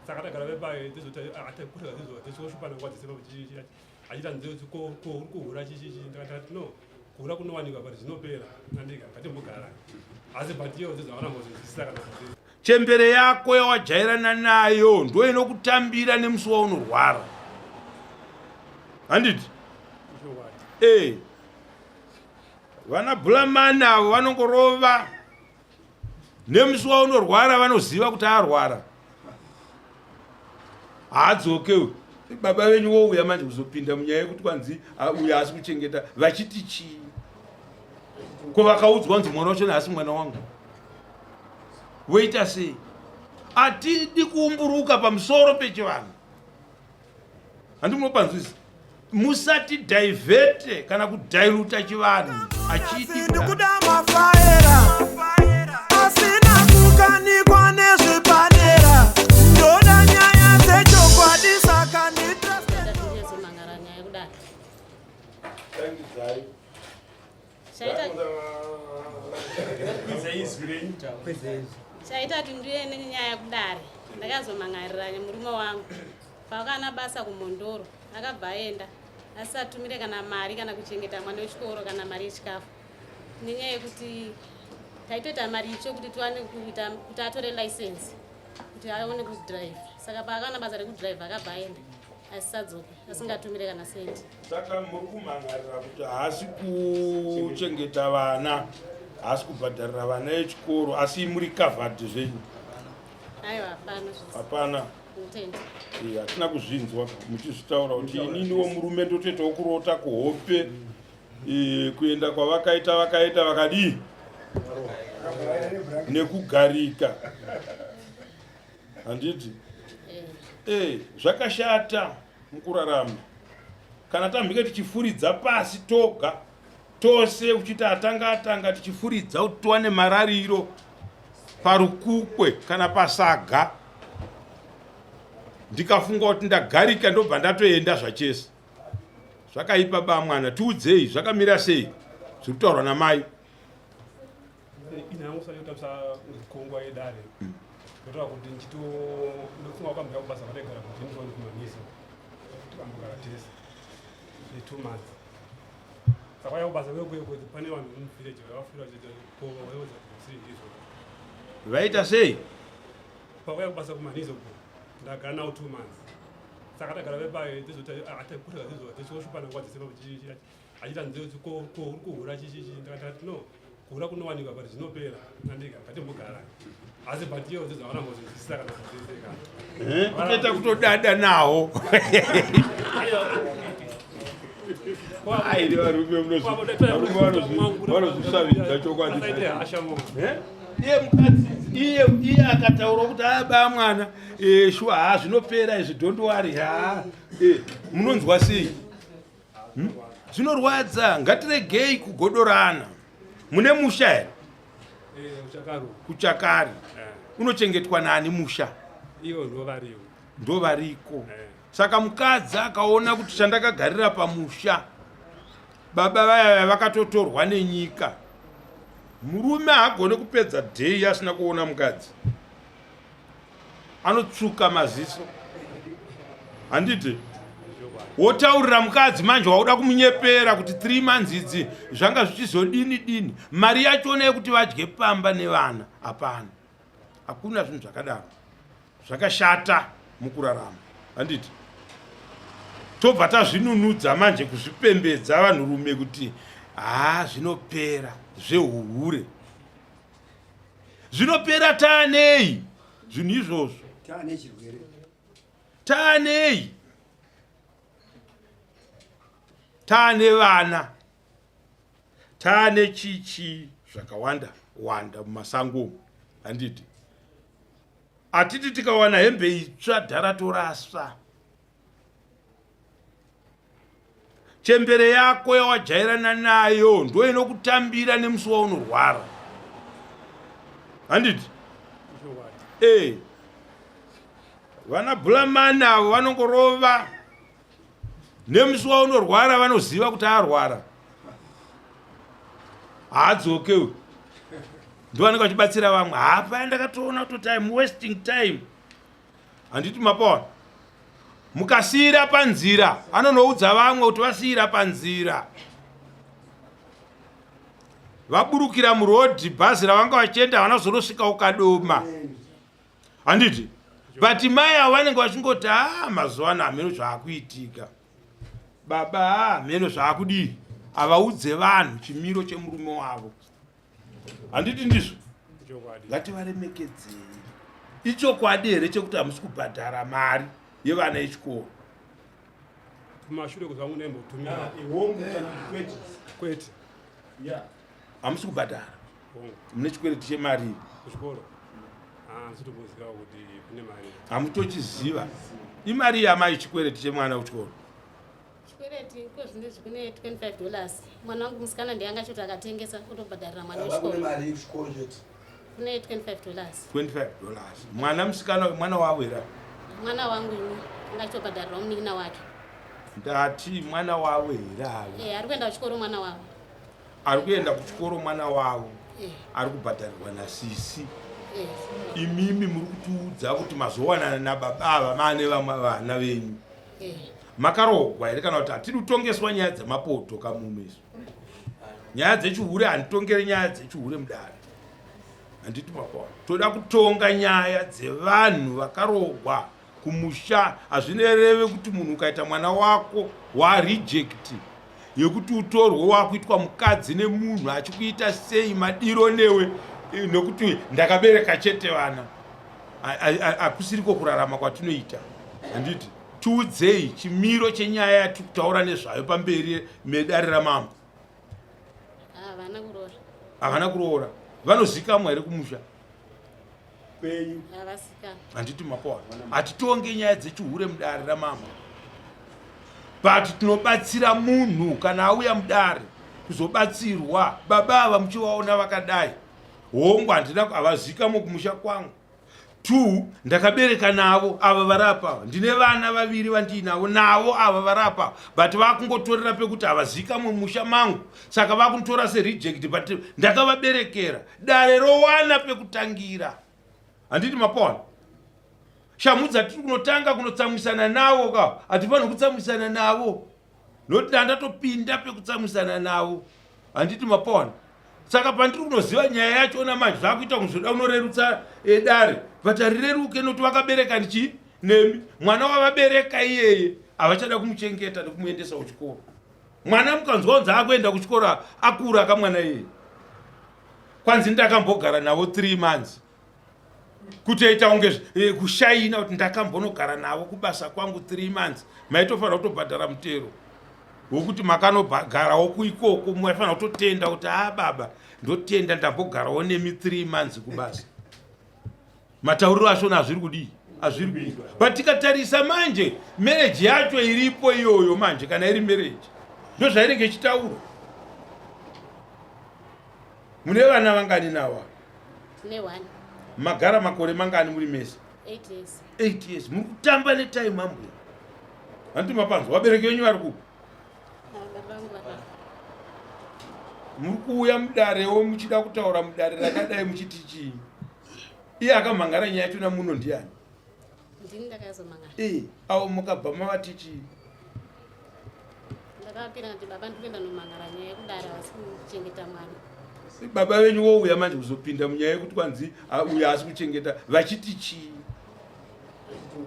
saka tagara bai tizoti atakuta tizoshupa ngwa dzisema kuti achita nzezo kuhura chichichi ndakati no kuhura kunowanikwa pari zvinopera nandika ngati mugara asi batiyo dzizaona mozvisisa kana chembere yako yawajairana nayo ndo inokutambira nemusi waunorwara handiti vana bhulamani avo vanongorova nemusi waunorwara vanoziva kuti arwara haadzokewe baba venyu wouya manje kuzopinda munyaya yekuti kwanzi uya asi kuchengeta vachiti chii ko vakaudzwa kunzi mwana wacho asi mwana wangu woita sei atidi kuumburuka pamusoro pechivanhu handi munopanzwisa musati dhaivhete kana kudhairuta chivanhu achiti kuda mafaera asina kukanikwa nezvepadera ndoda nyaya dzechokwadi saka chaita kuti ndiye nenyaya yekudare ndakazomangarira murume wangu pakana basa kumondoro akabva aenda asi atumire kana mari kana kuchengeta mwana wechikoro kana mari yechikafu nenyaya yekuti taitoita mari icho kuti tiwane kuita kuti atore license kuti aone kudrive saka pakana basa rekudrive akabva aenda asisadzoka asingatumire kana senti saka muri kumangarira kuti haasi kuchengeta vana haasi kubhadharira vana echikoro asi muri covered zvenyu aiwa hapana hatina kuzvinzwa muchizvitaura kuti ininiwo murume ndotoitawo kurota kuhope kuenda kwavakaita vakadii nekugarika handiti zvakashata mukurarama kana tamhike tichifuridza pasi toga tose uchiti atanga tichifuridza kuti tiwane marariro parukukwe kana pasaga ndikafunga kuti ndagarika ndobva ndatoenda zvachese zvakaipa bamwana tiudzei zvakamira sei zviri kutaurwa namai inangusayotamsa kongwa yedare kutoa kuti ndofunga kwambira kubasa varegara kuti ndifane kumanisa tikambogara tese 2 months saka yakubasa kwekuti pane vanhu muvillage vakafira chitikowaeozakusirizvo vaita sei pakauya kubasa kumanizo ko ndagara nawo 2 months saka tagara vebai tizoti atakuta tizoshupa ngwa dzisema kuti achita nzezo kuhura chichichi ndakati no kuhura kunowanikwa pari zvinopera nandika ngati mugara asi batiyo dzizaona mozvisisa kana kuzeseka kutoita kutodada nawo airi varume vanozvisvavidza chokwadi iye mukadzi iye akataura kuti aba mwana shuwa zvinopera izvi don't worry munonzwa sei zvinorwadza ngatiregei kugodorana mune musha here kuchakari unochengetwa nani musha ndo variko saka mukadzi akaona kuti chandakagarira pamusha baba vaya vakatotorwa nenyika murume haagone kupedza dhei asina kuona mukadzi anotsvuka maziso handiti wotaurira mukadzi manje wauda kumunyepera kuti 3 months idzi zvanga zvichizodini mari yacho neyekuti vadye pamba nevana hapana hakuna zvinhu zvakadaro zvakashata mukurarama handiti tobva tazvinunudza manje kuzvipembedza vanhurume kuti zvinopera zvehuhure zvinopera taanei zvinhu izvozvo taanei taane vana taane chichi zvakawanda wanda mumasango handiti atiti tikawana hembe itsva dhara torasva chembere yako yawajairana nayo ndo inokutambira nemusi waunorwara handiti vana bhulamani avo vanongorova nemusi waunorwara vanoziva kuti arwara haadzokewe ndovanenge vachibatsira vamwe hapa ndakatoona kuti I'm wasting time handiti mapona mukasiyira panzira anonoudza vamwe kuti vasiyira panzira vaburukira murodhi bhazi ravanga vachienda havana kuzonosvika ukadoma handiti but mai avo vanenge vachingoti mazuva ano hameno zvaakuitika baba hameno zvaakudii havaudze vanhu chimiro chemurume wavo handiti ndizvo ngativaremekedzei ichokwadi here chekuti hamusi kubhadhara mari yevana yechikoro kumashure kuzvangu nembotumira kwete hamusi kubhadhara mune chikwereti chemari kuchikoro sitombozikawo kuti kune mari hamutochiziva imari yamai chikwereti chemwana kuchikoro chikwereti kwezvinezvi kune $25 mwana wangu musikana ndiangachoti akatengesa kutobhadharira mwana wechikoro kune $25 mwana musikana mwana wavo era mwana wangu ini angachitobhadharira munin'ina wake ndati mwana wavo era ari kuenda kuchikoro mwana wavo ari kuenda kuchikoro mwana wavo ari kubhadharirwa nasisi imimi muri kutiudza kuti mazowanana nababa ava mane vamwe vana venyu makarogwa here kana kuti hatiri kutongeswa nyaya dzemapoto kamumeso nyaya dzechihure handitongere nyaya dzechihure mudare handiti mapona toda kutonga nyaya dzevanhu vakarogwa kumusha hazvinereve kuti munhu ukaita mwana wako warejekti yekuti utorwe wakuitwa mukadzi nemunhu achikuita sei madiro newe nokuti ndakabereka chete vana hakusiriko kurarama kwatinoita handiti tiudzei chimiro chenyaya yatiri kutaura nezvayo pamberi medare ramambo havana kuroora vanozikamwa here kumusha handiti mapona hatitonge nyaya dzechihure mudare ramambo but tinobatsira munhu kana auya mudare kuzobatsirwa baba ava muchivaona vakadai hongu handina havazikamwa kumusha kwangu 2 ndakabereka navo ava varapa ndine vana vaviri vandiinavo navo ava varapa but vakungotorera pekuti havazikamwe musha mangu saka vakunditora sereject but ndakavaberekera dare rowana pekutangira handiti mapona shamudza tiri kunotanga kunotsamwisana navo ka hatifaniri kutsamwisana navo nokuti handatopinda pekutsamwisana navo handiti mapona saka pandiri kunoziva nyaya yachona manje zvakuita kuzoda unorerutsa dare but harireruke nokuti vakabereka ndichi nemi mwana wavabereka iyeye havachada kumuchengeta nekumuendesa kuchikoro mwana mukanzwa kunzi akuenda kuchikoro akura akamwana iyeye kwanzi ndakambogara navo 3 months kutoita unge kushaina kuti ndakambonogara navo kubasa kwangu 3 months maitofanira kutobhadhara mutero wokuti makanogarawo kuikoko maifanira kutotenda kuti baba ndotenda ndambogarawo nemi 3 months kubasa matauriro ashona hazviri kudii hazviri kuitwa but tikatarisa manje mereji yacho iripo iyoyo manje kana iri mereji ndo zvainenge ichitaura mune vana vangani nawa magara makore mangani muri mese 8 years muri kutamba netime ambuya handiti mapanzwa vabereki venyu vari kupa muri kuuya mudarewo muchida kutaura mudare rakadai muchiti chii iye akamhangara nyaya yacho namuno ndiani ndini ndakazomhangara avo mukabva mavati chii ndakavapira kuti baba ndikuenda nomhangara nyaya yekudare hasi kuchengeta mwana baba venyu wouya manje kuzopinda munyaya yekuti kwanzi uya hasi kuchengeta vachiti chii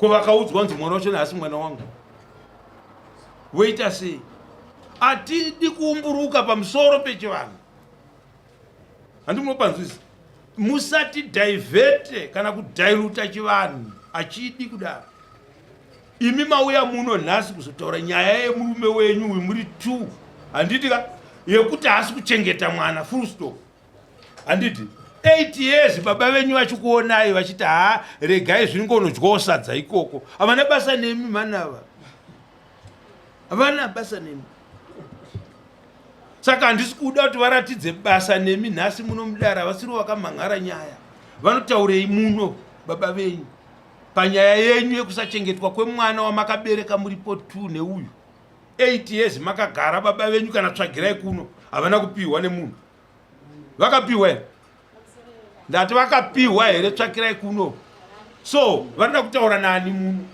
ko vakaudzwa nzi mwana wacho nehasi mwana wangu woita sei hatidi kuumburuka pamusoro pechivanhu handimunopanzwisa musati dhaivhete kana kudhairuta chivanhu hachidi kudaro imi mauya muno nhasi kuzotaura nyaya yemurume wenyu uyu muri 2 handiti ka yekuti haasi kuchengeta mwana full stop handiti 8 years baba venyu vachikuonai vachiti regai zvingonodyawo sadza ikoko havana basa nemi manava havana basa nemi saka handisi kuda kuti varatidze basa nemi nhasi muno mudara vasiri vakamhanhara nyaya vanotaurei muno baba venyu panyaya yenyu yekusachengetwa kwemwana wamakabereka muripo 2 neuyu 8 years makagara baba venyu kana tsvagirai kuno havana kupiwa nemunhu vakapiwa here ndati vakapiwa here tsvakirai kuno so varida kutaura nani muno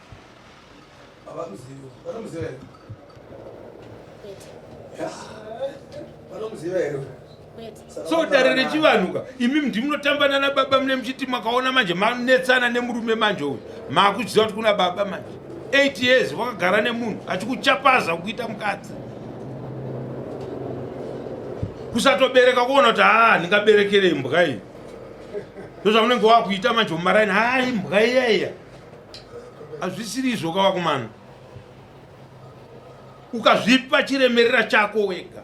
so dare rechivanhuka imi ndimunotambana nababa mune muchiti makaona manje manetsana nemurume manje uyu makuziva kuti kuna baba manje 8 years wakagara nemunhu achikuchapaza kuita mukadzi kusatobereka kuona kuti ndingaberekere imbwa iyi ndozvaunenge wakuita manje mumaraini imbwa iyaiya hazvisiri izvo kavakomana ukazvipa chiremerera chako wega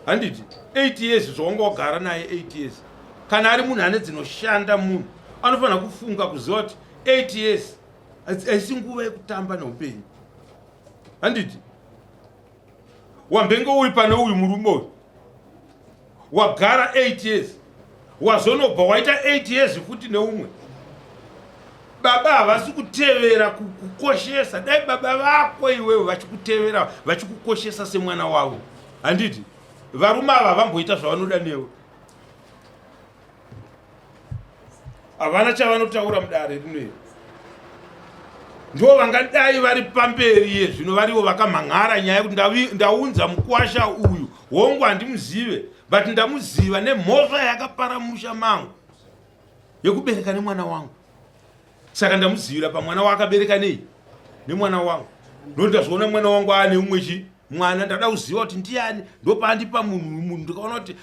handiti 8 years zvawanga wagara naye 8 years kana ari munhu ane dzinoshanda munhu anofanira kufunga kuziva kuti 8 years haisi nguva yekutamba neupenyu handiti wambenge uri pane uyu murume uyu wagara 8 years wazonobva waita 8 years futi neumwe baba havasi kutevera kukoshesa dai baba vako iwewe vachikutevera vachikukoshesa semwana wavo handiti varume ava vamboita zvavanoda newe havana chavanotaura mudare rinoiri ndo vangadai vari pamberi yezvino varivo vakamhan'ara nyaya yekuti ndaunza mukwasha uyu hongu handimuzive but ndamuziva nemhosva yakaparamusha mangu yekubereka nemwana wangu saka ndamuzivira pamwana waakabereka nei nemwana wangu ndondazviona mwana wangu ane umwe mwana ndada kuziva kuti ndiani ndopandipa munhu ndikaona kuti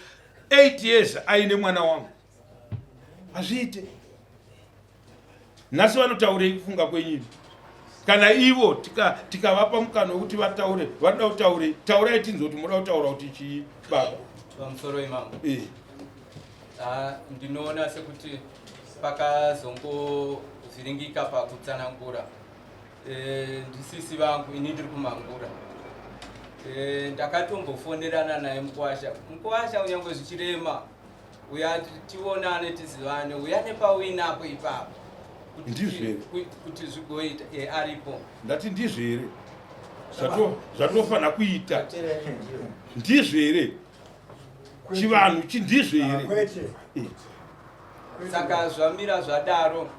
8 years aine mwana wangu hazviite nhasi vanotaurei kufunga kwenyini kana ivo tikavapa mukana wekuti vataure vanoda kutaurei taurai tinzwa kuti muda kutaura kuti chii baba pamusoro imambo ndinoona sekuti pakazongovhiringika pakutsanangura ndisisi vangu ini ndiri kumangura ndakatombofonerana naye mukwasha unyange zvichirema uya tionane tizivane uya nepawinapo ipapo kuti zvigoita aripo ndati ndizvo here zvatofanira kuita ndizvo here chivanhu ndizvo here saka zvamira zvadaro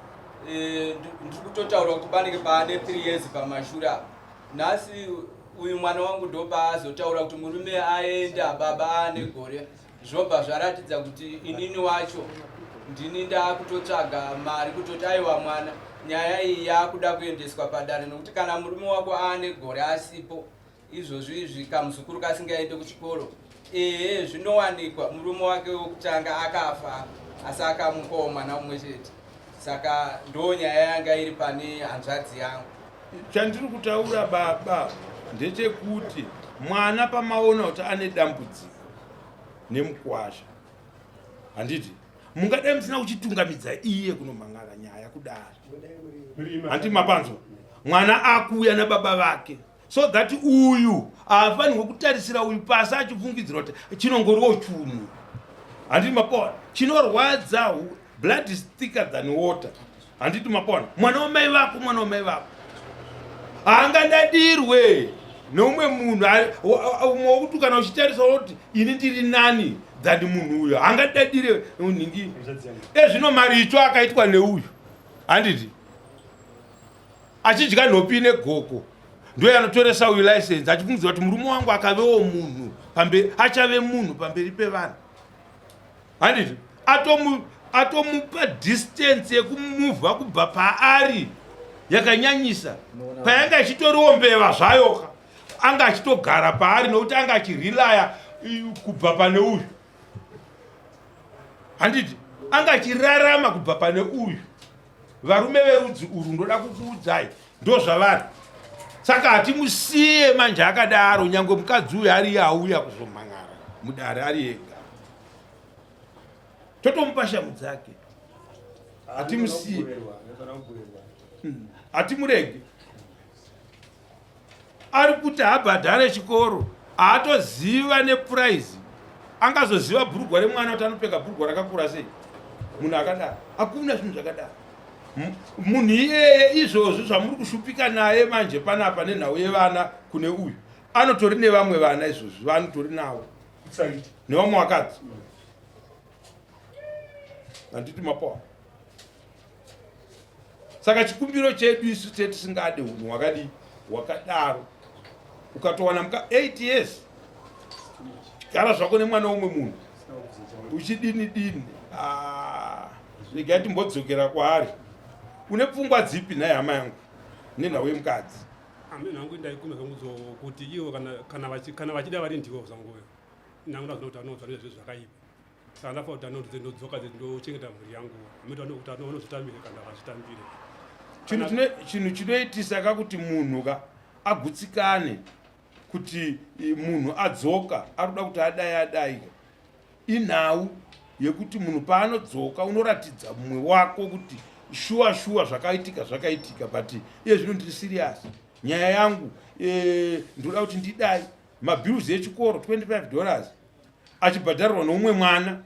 ndiri kutotaura kuti panenge paane 3 years pamashura nhasi uyu mwana wangu ndopa azotaura kuti murume aenda baba ane gore zvobva zvaratidza kuti inini wacho ndini ndakutotsvaga mari kutoti aiwa mwana nyaya iyi yakuda kuendeswa padare nokuti kana murume wako ane gore asipo izvozvi kamuzukuru kasingaende kuchikoro zvinowanikwa murume wake wokutanga akafa asi akamupawo mwana umwe chete saka ndo nyaya yanga iri pane hanzvadzi yangu chandiri kutaura baba ndechekuti mwana pamaona kuti ane dambudziko nemukwasha handiti mungadai musina kuchitungamidza iye kunomhan'ara nyaya kudaro handi mapanzwa mwana akuuya nababa vake so that uyu haafanirwe kutarisira uyu pasi achifungidzira kuti chinongoriwo chunhu handiti mapona chinorwadza blood is thicker than water handiti mapona mwana wamai vako haangadadirwe neumwe munhu wokuti kana uchitarisa kuti ini ndiri nani dzani munhu uyo haangadadire ningi ezvino mari itsvo akaitwa neuyu handiti achidya nhopi negoko ndo yanotoresa uyu license achifungidzira kuti murume wangu akavewo munhu achave munhu pamberi pevanhu handiti atomupa distance yekumuvha kubva paari yakanyanyisa payanga ichitoriwo mbeva zvayoka anga achitogara paari nokuti anga achirilaya kubva pane uyu handiti anga achirarama kubva pane uyu varume verudzi urwu ndoda kukuudzai ndo zvavari saka hatimusiye manje akadaro nyange mukadzi uyu ari auya kuzomhan'ara mudare ari ega totomupa shamu dzake hatimusiye hatimurege ari kuti habhadhare chikoro haatoziva nepuraizi angazoziva bhurugwa remwana kuti anopfeka bhurugwa rakakura sei munhu akadaro hakuna zvinhu zvakadaro munhu iyeye izvozvo zvamuri kushupika naye manje panapa nenhau yevana kune uyu anotori nevamwe vana izvozvo vanotori navo nevamwe vakadzi handiti mapawa Saka chikumbiro chedu isu tisingade unhu wakadaro. Ukatowana muka 8 years gara zvako nemwana umwe munhu uchidini regati mbodzokera kwaari. Une pfungwa dzipi naye hama yangu nenhau yemukadzi? Amene hangu ndaikume kamuzo kuti iwo kana vachida vari ndiwo zanguyo. Nangu ndazvino kuti anozwa nezve zvakaipa. Saka ndafa kuti anoti ndodzoka ndochengeta mhuri yangu. Amene kuti anozotambire kana vachitambire. Chinhu chinoitisa kakuti munhu agutsikane kuti munhu adzoka arikuda kuti adai inhau yekuti munhu paanodzoka unoratidza mumwe wako kuti shuwa zvakaitika but iye zvino ndiri serious. Nyaya yangu ndoda kuti ndidai mabhills echikoro $25 achibhadharirwa noumwe mwana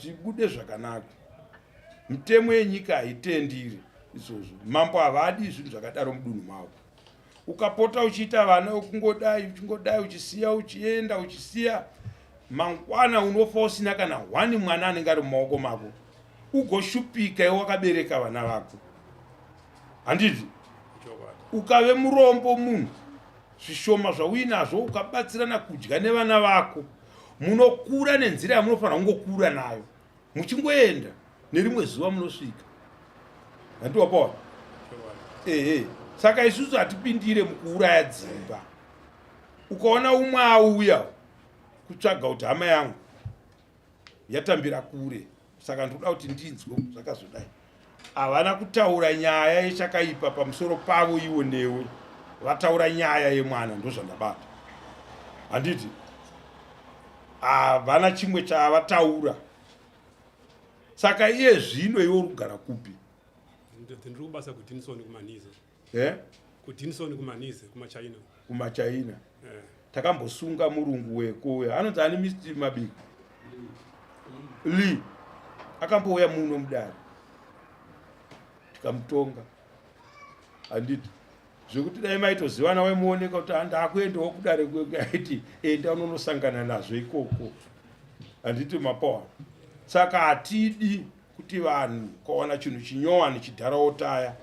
zvibude zvakanaka. Mitemo yenyika haitendiri izvozvo. Mambo havadi zvinhu zvakadaro mudunhu mavo. Ukapota uchiita vana uchingodai uchisiya uchienda uchisiya, mangwana unofa usina kana 1 mwana anenge ari mumaoko mako. Ugoshupika iwe wakabereka vana vako. Handiti? Ukave murombo munhu, zvishoma zvauinazvo ukabatsirana kudya nevana vako, munokura nenzira yamunofanira kungokura nayo. Muchingoenda nerimwe zuva munosvika. Handiwapawa? Saka isusu hatipindire mukuuraya dzimba. Ukaona umwe auya kutsvaga kuti hama yangu yatambira kure, saka ndoda kuti ndinzwe zvakazodai. Havana kutaura nyaya yechakaipa pamusoro pavo iwo newe. Vataura nyaya yemwana, ndozvandabata. Handiti? Havana chimwe chavataura. Saka iye zvino iwe urikugara kupi? Ndiri kubasa kuDinson kumanize. kuDinson kumanize kumaChina. KumaChina. Takambosunga murungu weko anonzi ani Mr. Mabiko Lee akambouya muno mudare tikamutonga. Handiti zvekuti dai maitozivana waimuoneka kuti ndakuendawo kudare kwekaiti enda unonosangana nazvo ikoko. Handiti mapawa. Saka hatidi kuti vanhu ukawana chinhu chinyowani chidharaotaya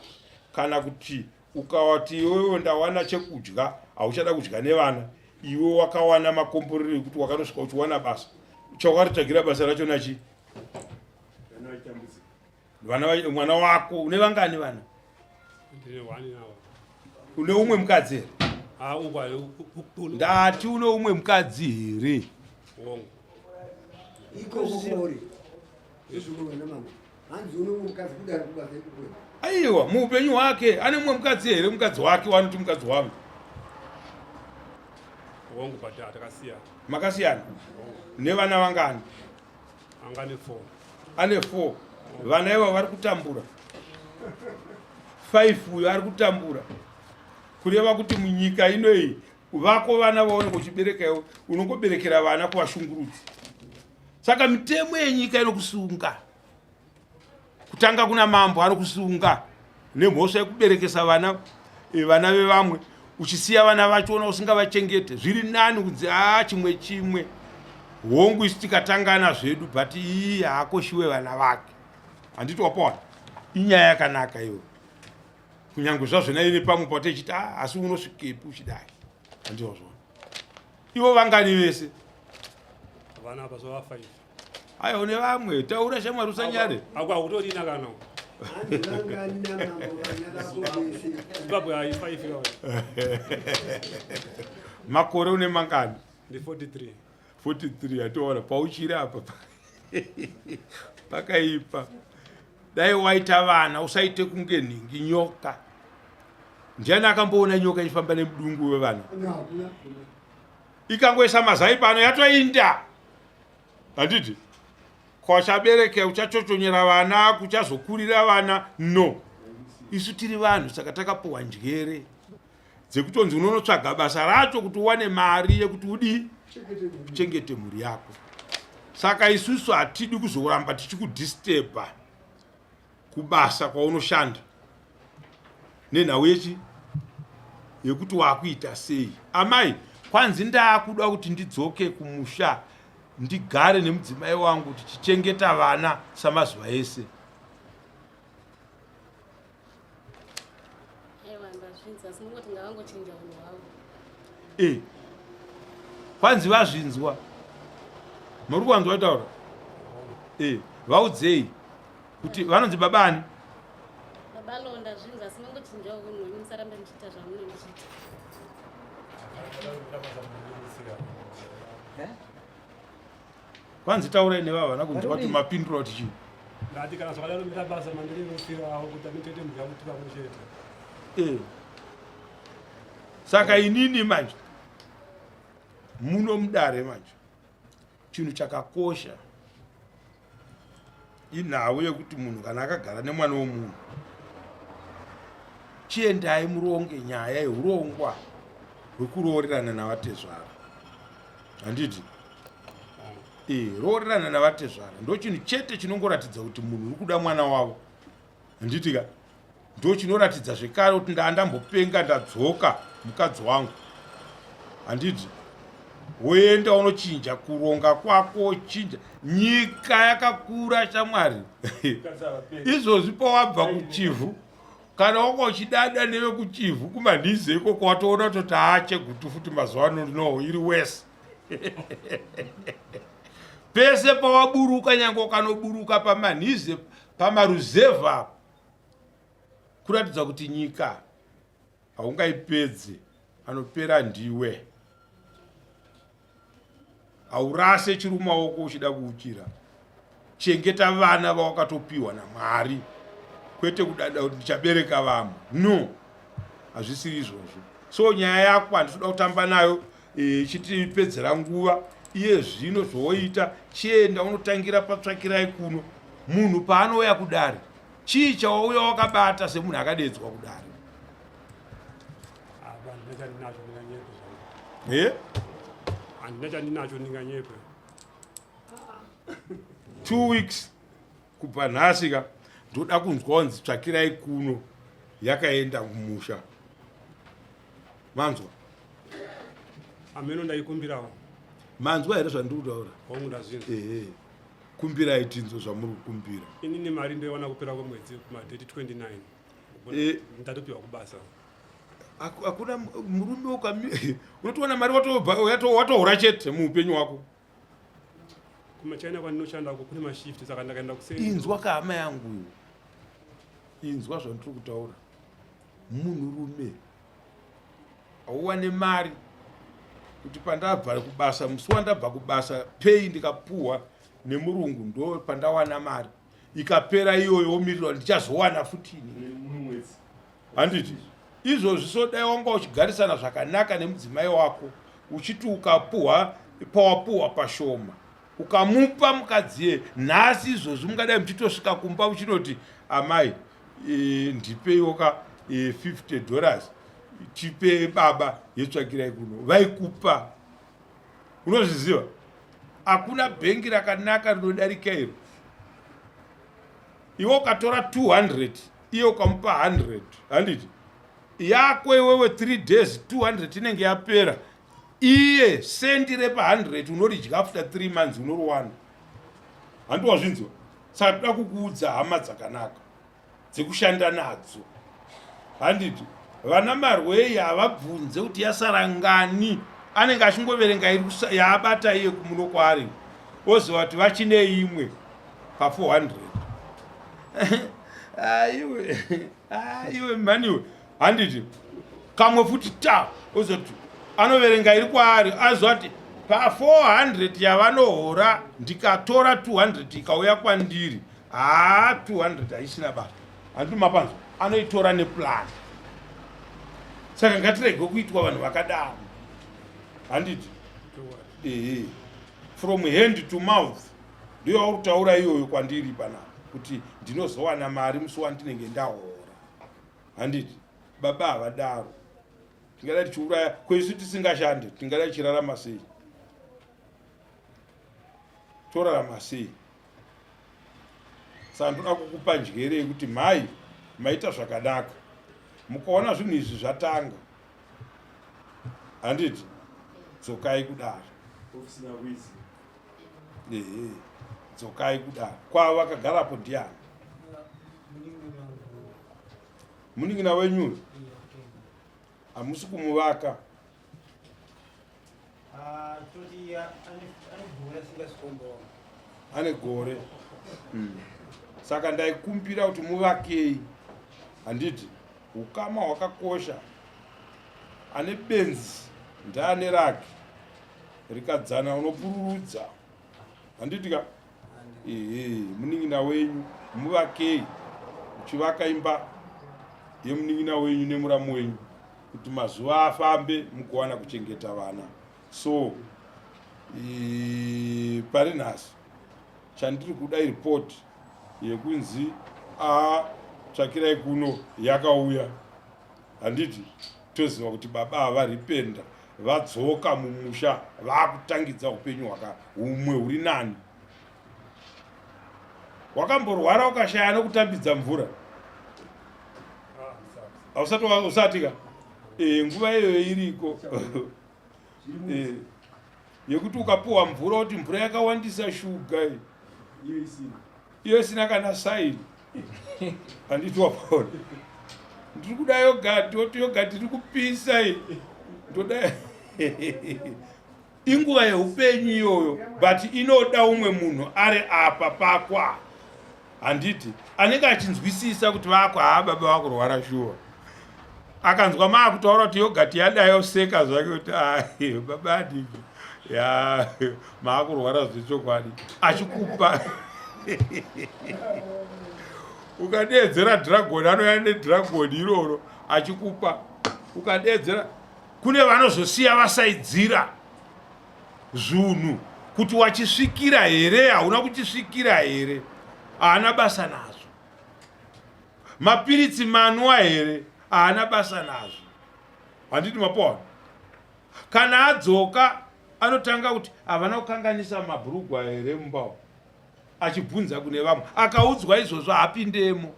kana kuti ukawati iwewe ndawana chekudya hauchada kudya nevana, iwe wakawana makomboreri kuti wakanosvika uchiwana basa, chawaritsvagira basa racho nachi mwana wako. Une vangani vana? Une umwe mukadzi here? Ndati une umwe mukadzi here? Aiwa, muupenyu hwake ane mumwe mukadzi here? Mukadzi wake wanoti mukadzi wangu. Makasiyana. Nevana vangani? Ane 4. Vana iva vari kutambura 5 uyo ari kutambura. Kureva kuti munyika inoi vako vana vaone kuchibereka iwe unongoberekera vana kuvashungurudzi. Saka mitemo yenyika inokusunga. Kutanga kuna mambo anokusunga nemhosva yekuberekesa vana vevamwe uchisiya vana vachona usingavachengete. Zviri nani kunzi chimwe hongu isu tikatangana zvedu but iyi haakoshiwe vana vake. Handiti wapona? Inyaya yakanaka iyo. Kunyange zvazvona ine pamwe patechiti asi unosvikepi uchidai. Handizvozvo. Ivo vangani vese? Vana pasova 5. Aya une vamwe taura shamwari usanyare. Akutorina kana. Zimbabwe hai 5 yawo. Makore une mangani? Ndi 43. 43 atoona pauchiri apa. Pakaipa. Dai waita vana usaite kunge ningi nyoka. Ndiani akamboona nyoka ifamba nemudungu wevana? Ikangoisa mazai pano yatoinda. Handiti? Kwachabereke uchachochonyera vana kuchazokurira vana no. Isu tiri vanhu saka takapuwa njere dzekutonzi unonotsvaga basa racho kuti uwane mari yekuti udi kuchengete mhuri yako. Saka isusu hatidi kuzoramba tichikudisturba kubasa kwaunoshanda nenhau yekuti wakuita sei. Amai, kwanzi ndakuda kuti ndidzoke kumusha ndigare nemudzimai wangu tichichengeta vana samazuva ese. vazvinzwa sinongoti ngavangochinja unhu hwavo. kwanzi vazvinzwa muri kuvanzwa taura vaudzei kuti vanonzi babani Baba Londa zvinzwa sinongochinja unhu hwenyu musarambe muchiita zvamunenge muchiita. kwanzi taurai nevava vana kunzwa kuti mapindura kuti chii ndati kana zvakadaro mita basa mandirinosirawo kuti anotoite mhuri yamuti pamwe chete. saka inini manje muno mudare manje chinhu chakakosha inhau yekuti munhu kana akagara nemwana womunhu chiendai muronge nyaya yeurongwa hwekuroorerana navatezvara. handiti roorerana navatezvara ndo chinhu chete chinongoratidza kuti munhu uri kuda mwana wavo. handitika ndo chinoratidza zvekare kuti ndandambopenga ndadzoka mukadzi wangu. handiti woenda unochinja kuronga kwako chinja nyika yakakura shamwari. izvozvi pawabva kuchivhu kana wanga uchidada nevekuchivhu kumanhizi iko kwatoona kuti aachegutu futi mazuva ano no iri wese. pese pawaburuka nyange ukanoburuka pamanhizi pamaruzevha kuratidza kuti nyika haungaipedze anopera ndiwe. haurase chiri mumaoko uchida kuukira. chengeta vana vawakatopiwa naMwari kwete kudada kuti ndichabereka vamwe. no hazvisiri izvozvo. so nyaya yako handitoda kutamba nayo chitipedzera nguva. iye zvino zvoita chienda unotangira patsvakirai kuno. munhu paanouya kudare chii chawauya wakabata semunhu akadedzwa kudare. handina chandinacho ndinganyepe. 2 weeks kubva nhasika ndoda kunzwa kunzi tsvakirai kuno yakaenda kumusha. manzwa ameno ndaikumbirawo. manzwa here zvandiri kutaura. hongu ndazvinzwa. kumbirai tinzo zvamuri kukumbira. inini mari ndoiwana kupera kwemwedzi kumadheti 29 ndatopiwa kubasa. hakuna murume unotoona mari watohura chete muupenyu hwako. kumachina kwandinoshanda ko kune mashifti saka ndakaenda kuseni. inzwa kahama yangu inzwa zvandiri kutaura. munhurume hauwane mari kuti pandabva kubasa musi wandabva kubasa pei ndikapuhwa nemurungu ndo pandawana mari ikapera iyoyo womirirwa ndichazowana futini. handiti izvozvi sodai wanga uchigarisana zvakanaka nemudzimai wako uchiti ukapuhwa pawapuhwa pashoma ukamupa mukadziye nhasi izvozvi mungadai muchitosvika kumba uchinoti amai ndipeiwoka $50 tipe baba yetsvakirai kuno vaikupa. unozviziva hakuna bhengi rakanaka rinodarika iro. iwe ukatora 200 iye ukamupa 100. handiti yako iwewe 3 days 200 inenge yapera. iye sendi repa 100 unoridya after 3 months unoriwana. handiwazvinzwa. saka toda kukuudza hama dzakanaka dzekushanda nadzo. handiti vana marwei havabvunze kuti yasara ngani. anenge achingoverenga yaabata iye kumuno kwaari oziva kuti vachine imwe pa400. iwe maniwe. handiti kamwe futi ozoti anoverenga iri kwaari aziva kuti pa400 yavanohora ndikatora 200 ikauya kwandiri 200 haisina basa. handimapanzwa anoitora neplan. saka ngatirege kuitwa vanhu vakadaro. handiti from hand to mouth ndiyo wauri kutaura iyoyo kwandiri panapa kuti ndinozowana mari musi wandinenge ndahora. handiti baba havadaro. tingada tichiuraya kwesu tisingashande tingada tichirarama sei. torarama sei. saka ndoda kukupa njere yekuti mhai maita zvakanaka mukaona zvinhu izvi zvatanga. handiti dzokai kudaro. dzokai kudaro. kwava vakagarapo ndiani. munin'ina wenyu. hamusi kumuvaka. Ane gore. Saka ndaikumbira kuti muvakei. Handiti ukama hwakakosha. Ane benzi ndaane rake rikadzana unopururudza. Handiti ka munin'ina wenyu muvakei uchivaka imba yemunin'ina wenyu nemuramu wenyu kuti mazuva afambe mukuwana kuchengeta vana. So pari nhasi chandiri kuda iripoti yekunzi tsvakirai kuno yakauya. Handiti toziva kuti baba havaripenda vadzoka mumusha vakutangidza upenyu humwe huri nani. Wakamborwara ukashaya nokutambidza mvura? Usatika nguva iyoyo iriko yekuti ukapuwa mvura kuti mvura yakawandisa shuga iyo isina kana saini. Handiti wapaona ndiri kuda yogati woti yogati iri kupisa ndoda inguva yeupenyu iyoyo but inoda umwe munhu ari apa pakwa. Handiti anenge achinzwisisa kuti vakwa baba vakurwara shuwa akanzwa maakutaura kuti yogati yadayoseka zvake kuti baba adiki maakurwara zvechokwadi achikupa ukadeedzera dragoni anoya nedragoni iroro achikupa ukadeedzera. Kune vanozosiya vasaidzira zvinhu kuti wachisvikira here hauna kuchisvikira here haana basa nazvo. Mapiritsi manwa here haana basa nazvo. Handiti mapaona kana adzoka anotanga kuti havana kukanganisa mabhurugwa here mumba achibvunza kune vamwe akaudzwa izvozvo hapindemo.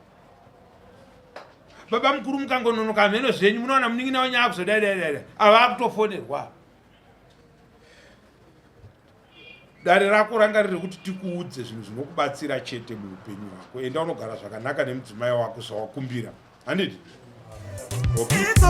Baba mukuru mukangononoka mheno zvenyu munowana munin'ina wenyu akuzodaidaidai ava akutofonerwa. Dare rako ranga riri kuti tikuudze zvinhu zvinokubatsira chete muupenyu hwako. Enda unogara zvakanaka nemudzimai wako zvawakumbira. Handiti? Okay.